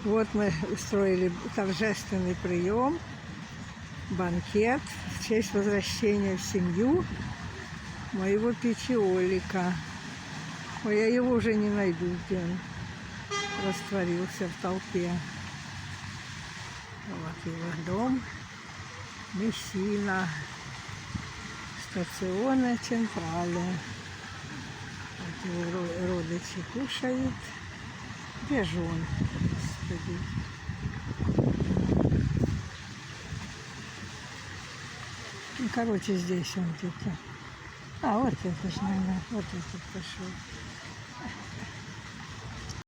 Вот мы устроили торжественный прием, банкет в честь возвращения в семью моего Печиолика. Ой, я его уже не найду, где он растворился в толпе. Вот его дом, Мессина, стационная Централе. Вот его родичи кушают. Где же он? Господи. Ну, короче, здесь он где-то. А, вот это же, наверное, вот этот пошел.